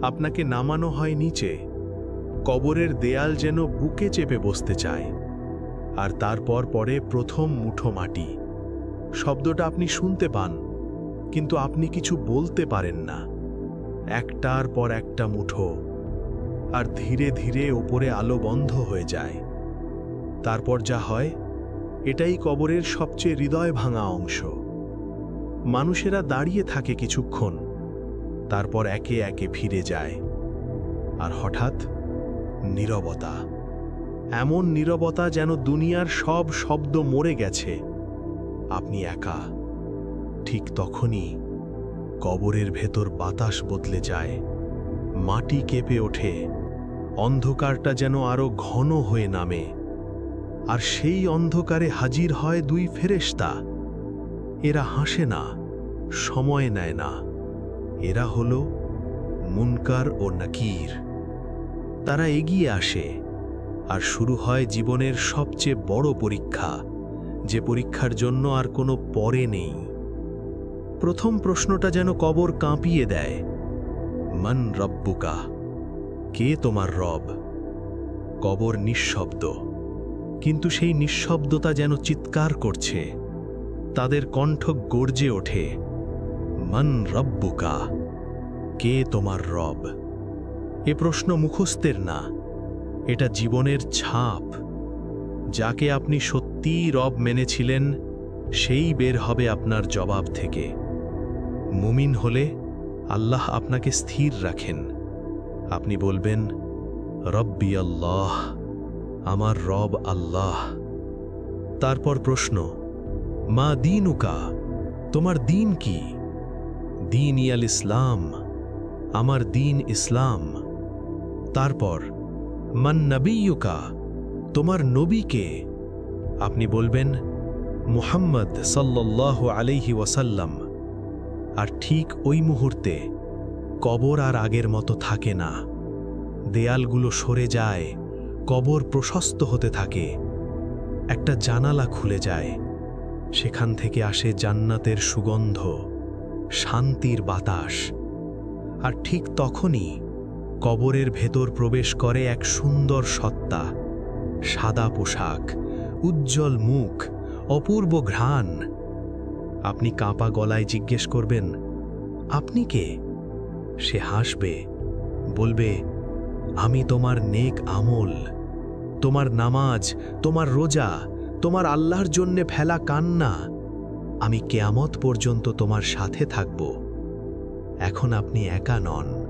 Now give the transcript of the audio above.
আপনাকে নামানো হয় নিচে। কবরের দেয়াল যেন বুকে চেপে বসতে চায়। আর তারপর পরে প্রথম মুঠো মাটি। শব্দটা আপনি শুনতে পান, কিন্তু আপনি কিছু বলতে পারেন না। একটার পর একটা মুঠো, আর ধীরে ধীরে ওপরে আলো বন্ধ হয়ে যায়। তারপর যা হয়, এটাই কবরের সবচেয়ে হৃদয় ভাঙা অংশ। মানুষেরা দাঁড়িয়ে থাকে কিছুক্ষণ, তারপর একে একে ফিরে যায়। আর হঠাৎ নীরবতা। এমন নীরবতা যেন দুনিয়ার সব শব্দ মরে গেছে। আপনি একা। ঠিক তখনই কবরের ভেতর বাতাস বদলে যায়, মাটি কেঁপে ওঠে, অন্ধকারটা যেন আরো ঘন হয়ে নামে। আর সেই অন্ধকারে হাজির হয় দুই ফেরেশতা। এরা হাসে না, সময় নেয় না। এরা হলো মুনকার ও নাকির। তারা এগিয়ে আসে, আর শুরু হয় জীবনের সবচেয়ে বড় পরীক্ষা, যে পরীক্ষার জন্য আর কোনো পরে নেই। প্রথম প্রশ্নটা যেন কবর কাঁপিয়ে দেয়, মান রব্বুকা, কে তোমার রব? কবর নিঃশব্দ, কিন্তু সেই নিঃশব্দতা যেন চিৎকার করছে। তাদের কণ্ঠ গর্জে ওঠে, মান রব্বুকা, কে তোমার রব? এ প্রশ্ন মুখস্থের না, এটা জীবনের ছাপ। যাকে আপনি সত্যিই রব মেনেছিলেন, সেই বের হবে আপনার জবাব থেকে। মুমিন হলে আল্লাহ আপনাকে স্থির রাখেন। আপনি বলবেন, রব্বি আল্লাহ, আমার রব আল্লাহ। তারপর প্রশ্ন, মা দীনুকা, তোমার দিন কি? দীন ইয়াল ইসলাম, আমার দিন ইসলাম। তারপর মান নবিয়ুকা, তোমার নবী কে? আপনি বলবেন, মুহাম্মদ সাল্লাল্লাহু আলাইহি ওয়াসাল্লাম। আর ঠিক ওই মুহূর্তে কবর আর আগের মতো থাকে না। দেয়ালগুলো সরে যায়, কবর প্রশস্ত হতে থাকে। একটা জানালা খুলে যায়, সেখান থেকে আসে জান্নাতের সুগন্ধ, শান্তির বাতাস। আর ঠিক তখনই কবরের ভেতর প্রবেশ করে এক সুন্দর সত্তা, সাদা পোশাক, উজ্জ্বল মুখ, অপূর্ব ঘ্রাণ। আপনি কাঁপা গলায় জিজ্ঞেস করবেন, আপনি কে? সে হাসবে, বলবে, আমি তোমার নেক আমল, তোমার নামাজ, তোমার রোজা, তোমার আল্লাহর জন্যে ফেলা কান্না। আমি কিয়ামত পর্যন্ত তোমার সাথে থাকব। এখন আপনি একা নন।